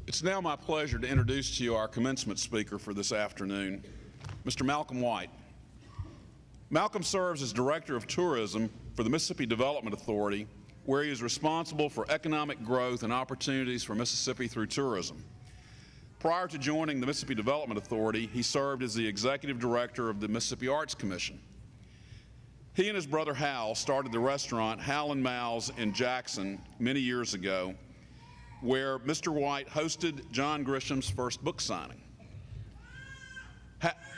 It's now my pleasure to introduce to you our commencement speaker for this afternoon, Mr. Malcolm White. Malcolm serves as Director of Tourism for the Mississippi Development Authority, where he is responsible for economic growth and opportunities for Mississippi through tourism. Prior to joining the Mississippi Development Authority, he served as the Executive Director of the Mississippi Arts Commission. He and his brother Hal started the restaurant Hal and Mal's in Jackson many years ago, where Mr. White hosted John Grisham's first book signing.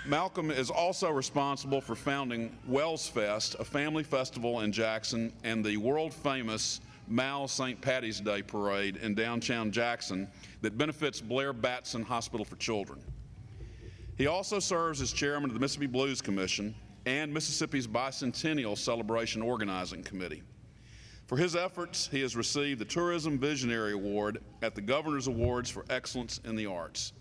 Malcolm is also responsible for founding Wells Fest, a family festival in Jackson, and the world-famous Mal's St. Patty's Day Parade in downtown Jackson that benefits Blair Batson Hospital for Children. He also serves as chairman of the Mississippi Blues Commission and Mississippi's Bicentennial Celebration Organizing Committee. For his efforts, he has received the Tourism Visionary Award at the Governor's Awards for Excellence in the Arts.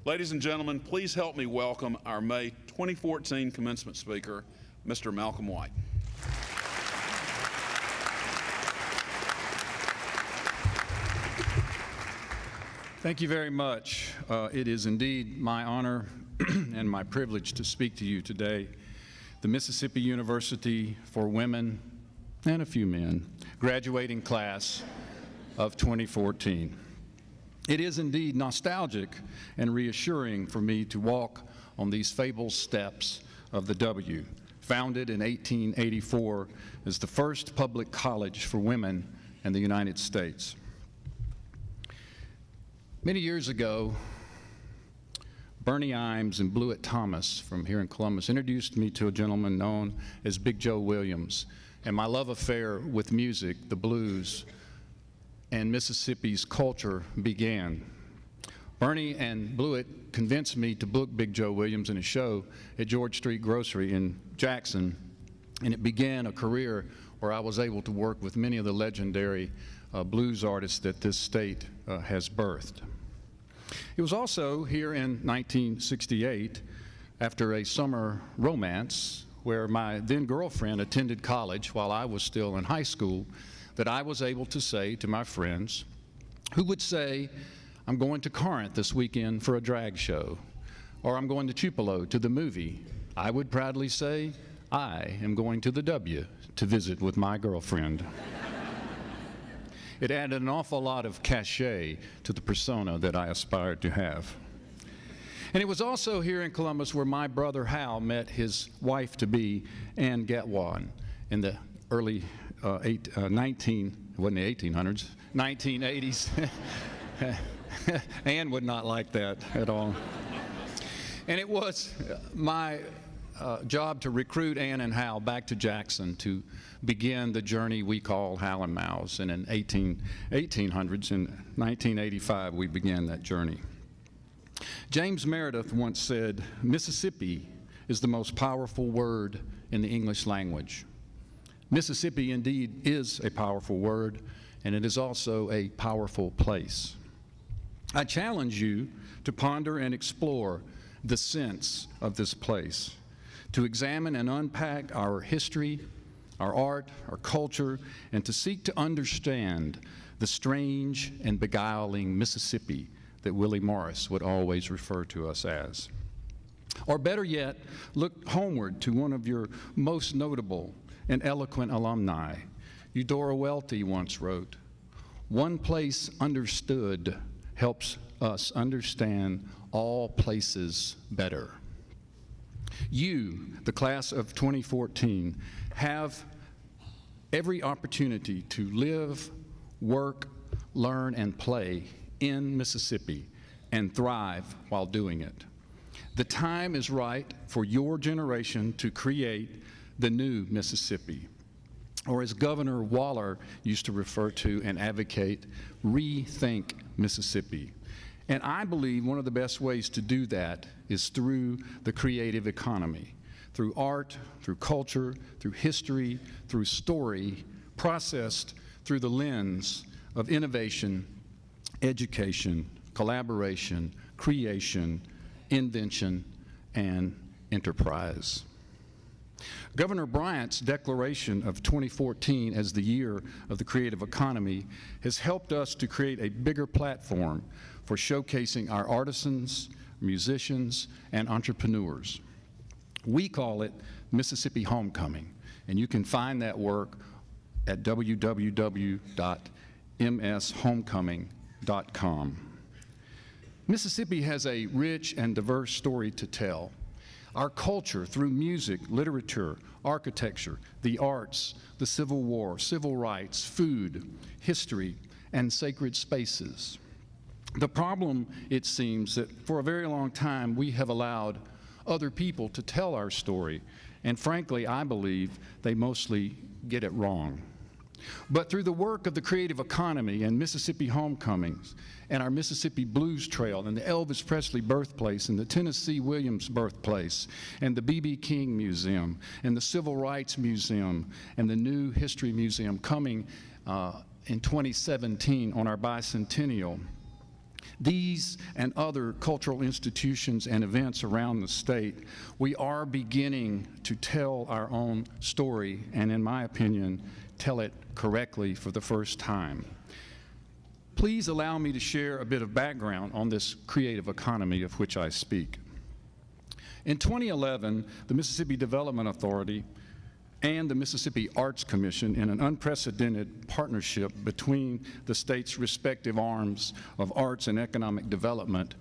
Ladies and gentlemen, please help me welcome our May 2014 commencement speaker, Mr. Malcolm White. Thank you very much. It is indeed my honor and my privilege to speak to you today. The Mississippi University for Women and a few men graduating class of 2014. It is indeed nostalgic and reassuring for me to walk on these fabled steps of the W, founded in 1884 as the first public college for women in the United States. Many years ago, Bernie Imes and Blewett Thomas from here in Columbus introduced me to a gentleman known as Big Joe Williams, and my love affair with music, the blues, and Mississippi's culture began. Bernie and Blewett convinced me to book Big Joe Williams in a show at George Street Grocery in Jackson, and it began a career where I was able to work with many of the legendary blues artists that this state has birthed. It was also here in 1968, after a summer romance where my then girlfriend attended college while I was still in high school, that I was able to say to my friends who would say, I'm going to Corinth this weekend for a drag show, or I'm going to Tupelo to the movie. I would proudly say, I am going to the W to visit with my girlfriend. It added an awful lot of cachet to the persona that I aspired to have. And it was also here in Columbus where my brother Hal met his wife-to-be, Ann Gatwan, in the early 1980s. Ann would not like that at all. And it was my job to recruit Ann and Hal back to Jackson to begin the journey we call Hal and Mal's. And in 1800s, in 1985, we began that journey. James Meredith once said, Mississippi is the most powerful word in the English language. Mississippi indeed is a powerful word, and it is also a powerful place. I challenge you to ponder and explore the sense of this place, to examine and unpack our history, our art, our culture, and to seek to understand the strange and beguiling Mississippi that Willie Morris would always refer to us as. Or better yet, look homeward to one of your most notable and eloquent alumni. Eudora Welty once wrote, "One place understood helps us understand all places better." You, the class of 2014, have every opportunity to live, work, learn, and play in Mississippi and thrive while doing it. The time is right for your generation to create the new Mississippi, or as Governor Waller used to refer to and advocate, rethink Mississippi. And I believe one of the best ways to do that is through the creative economy, through art, through culture, through history, through story, processed through the lens of innovation, education, collaboration, creation, invention, and enterprise. Governor Bryant's declaration of 2014 as the year of the creative economy has helped us to create a bigger platform for showcasing our artisans, musicians, and entrepreneurs. We call it Mississippi Homecoming, and you can find that work at www.mshomecoming.com. Mississippi has a rich and diverse story to tell. Our culture through music, literature, architecture, the arts, the Civil War, civil rights, food, history, and sacred spaces. The problem, it seems, that for a very long time we have allowed other people to tell our story, and frankly, I believe they mostly get it wrong. But through the work of the creative economy and Mississippi Homecomings and our Mississippi Blues Trail and the Elvis Presley birthplace and the Tennessee Williams birthplace and the B.B. King Museum and the Civil Rights Museum and the new History Museum coming in 2017 on our bicentennial, these and other cultural institutions and events around the state, we are beginning to tell our own story and, in my opinion, tell it correctly for the first time. Please allow me to share a bit of background on this creative economy of which I speak. In 2011, the Mississippi Development Authority and the Mississippi Arts Commission, in an unprecedented partnership between the state's respective arms of arts and economic development,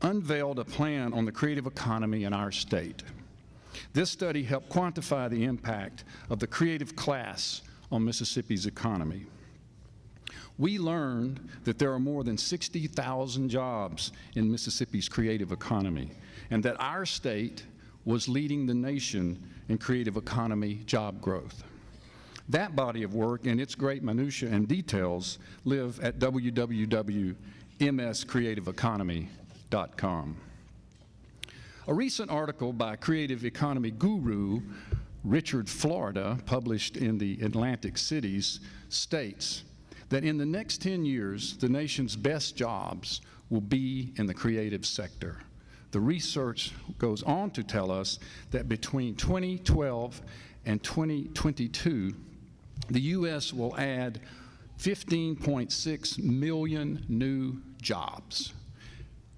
unveiled a plan on the creative economy in our state. This study helped quantify the impact of the creative class on Mississippi's economy. We learned that there are more than 60,000 jobs in Mississippi's creative economy, and that our state was leading the nation in creative economy job growth. That body of work and its great minutiae and details live at www.mscreativeeconomy.com. A recent article by creative economy guru Richard Florida, published in the Atlantic Cities, states that in the next 10 years, the nation's best jobs will be in the creative sector. The research goes on to tell us that between 2012 and 2022, the U.S. will add 15.6 million new jobs,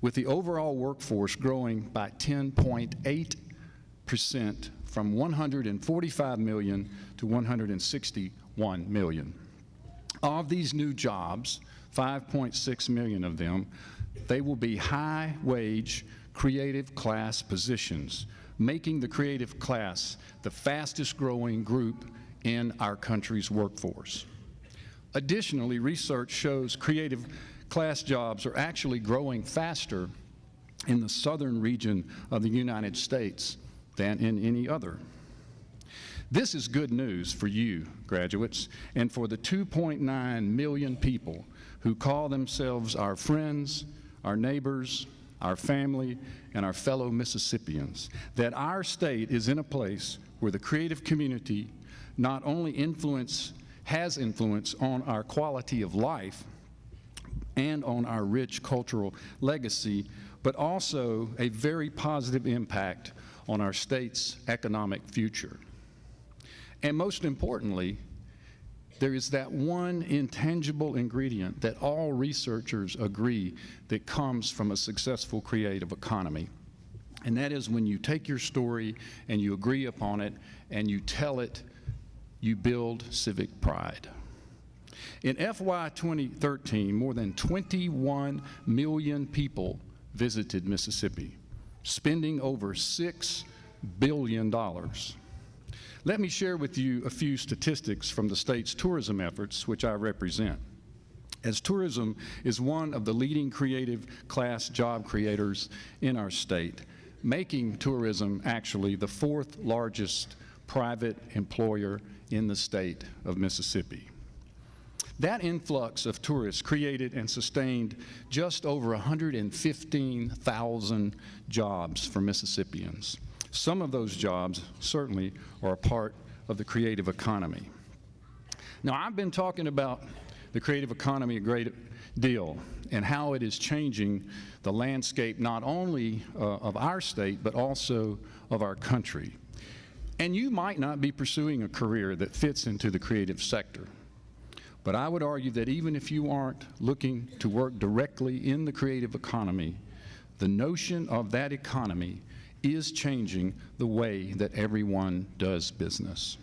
with the overall workforce growing by 10.8% from 145 million to 161 million. Of these new jobs, 5.6 million of them, they will be high-wage, creative class positions, making the creative class the fastest-growing group in our country's workforce. Additionally, research shows creative class jobs are actually growing faster in the southern region of the United States than in any other. This is good news for you, graduates, and for the 2.9 million people who call themselves our friends, our neighbors, our family, and our fellow Mississippians, that our state is in a place where the creative community not only has influence on our quality of life and on our rich cultural legacy, but also a very positive impact on our state's economic future. And most importantly, there is that one intangible ingredient that all researchers agree that comes from a successful creative economy. And that is when you take your story and you agree upon it and you tell it, you build civic pride. In FY 2013, more than 21 million people visited Mississippi, spending over $6 billion. Let me share with you a few statistics from the state's tourism efforts, which I represent. As tourism is one of the leading creative class job creators in our state, making tourism actually the fourth largest private employer in the state of Mississippi. That influx of tourists created and sustained just over 115,000 jobs for Mississippians. Some of those jobs certainly are a part of the creative economy. Now, I've been talking about the creative economy a great deal and how it is changing the landscape not only of our state, but also of our country. And you might not be pursuing a career that fits into the creative sector. But I would argue that even if you aren't looking to work directly in the creative economy, the notion of that economy is changing the way that everyone does business.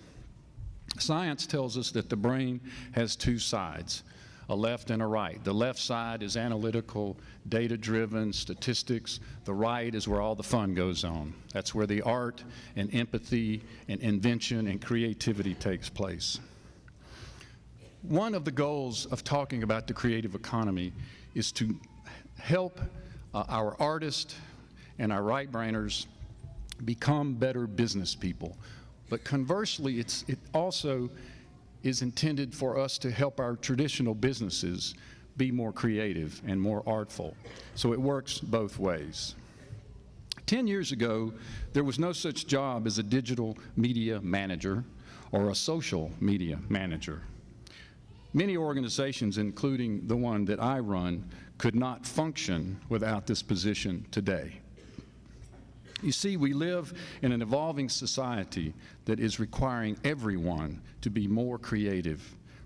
Science tells us that the brain has two sides, a left and a right. The left side is analytical, data-driven, statistics. The right is where all the fun goes on. That's where the art and empathy and invention and creativity takes place. One of the goals of talking about the creative economy is to help our artists and our right-brainers become better business people. But conversely, it also is intended for us to help our traditional businesses be more creative and more artful. So it works both ways. 10 years ago, there was no such job as a digital media manager or a social media manager. Many organizations, including the one that I run, could not function without this position today. You see, we live in an evolving society that is requiring everyone to be more creative,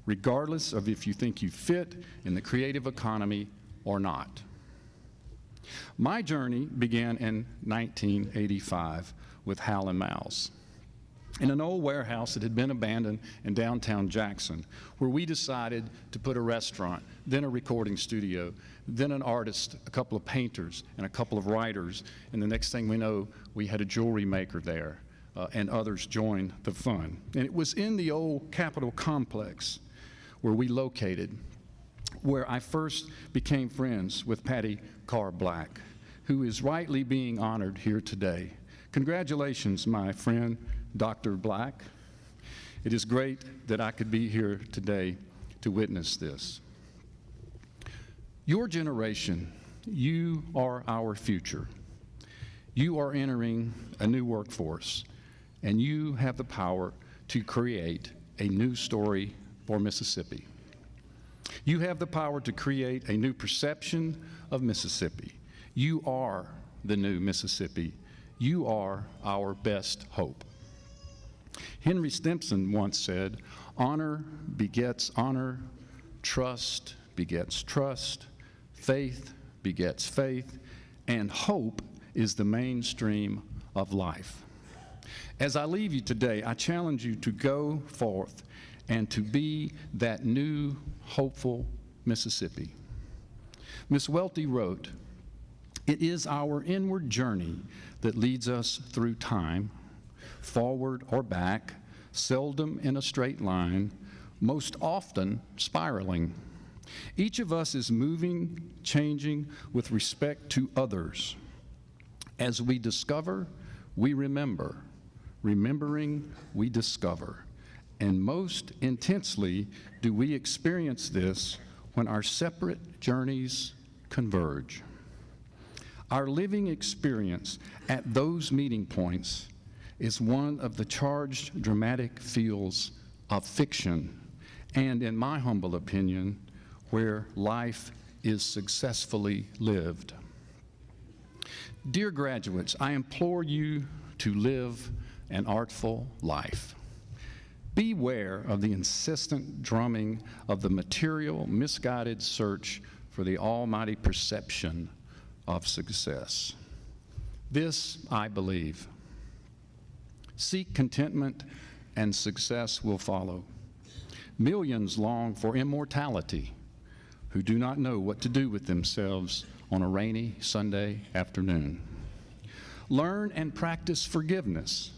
regardless of if you think you fit in the creative economy or not. My journey began in 1985 with Hal and Mal's, in an old warehouse that had been abandoned in downtown Jackson, where we decided to put a restaurant, then a recording studio, then an artist, a couple of painters, and a couple of writers, and the next thing we know, we had a jewelry maker there, and others joined the fun. And it was in the old Capitol complex where we located, where I first became friends with Patty Carr Black, who is rightly being honored here today. Congratulations, my friend, Dr. Black. It is great that I could be here today to witness this. Your generation, you are our future. You are entering a new workforce, and you have the power to create a new story for Mississippi. You have the power to create a new perception of Mississippi. You are the new Mississippi. You are our best hope. Henry Stimson once said, "Honor begets honor, trust begets trust, faith begets faith, and hope is the mainstream of life." As I leave you today, I challenge you to go forth and to be that new, hopeful Mississippi. Miss Welty wrote, "It is our inward journey that leads us through time, forward or back, seldom in a straight line, most often spiraling. Each of us is moving, changing with respect to others. As we discover, we remember. Remembering, we discover. And most intensely do we experience this when our separate journeys converge. Our living experience at those meeting points is one of the charged dramatic fields of fiction, and in my humble opinion, where life is successfully lived. Dear graduates, I implore you to live an artful life. Beware of the insistent drumming of the material, misguided search for the almighty perception of success. This I believe. Seek contentment and success will follow. Millions long for immortality who do not know what to do with themselves on a rainy Sunday afternoon. Learn and practice forgiveness,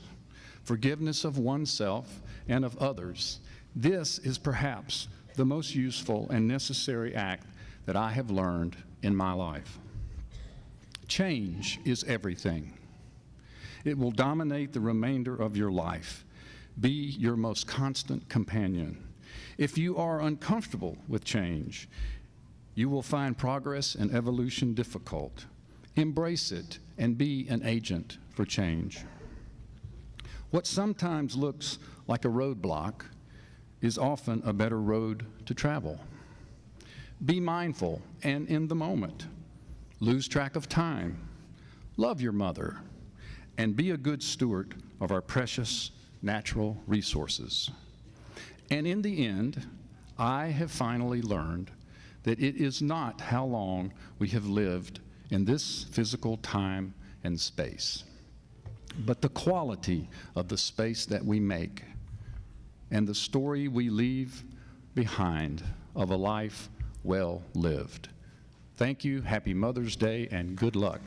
forgiveness of oneself and of others. This is perhaps the most useful and necessary act that I have learned in my life. Change is everything. It will dominate the remainder of your life. Be your most constant companion. If you are uncomfortable with change, you will find progress and evolution difficult. Embrace it and be an agent for change. What sometimes looks like a roadblock is often a better road to travel. Be mindful and in the moment. Lose track of time. Love your mother, and be a good steward of our precious natural resources. And in the end, I have finally learned that it is not how long we have lived in this physical time and space, but the quality of the space that we make and the story we leave behind of a life well lived. Thank you, happy Mother's Day, and good luck.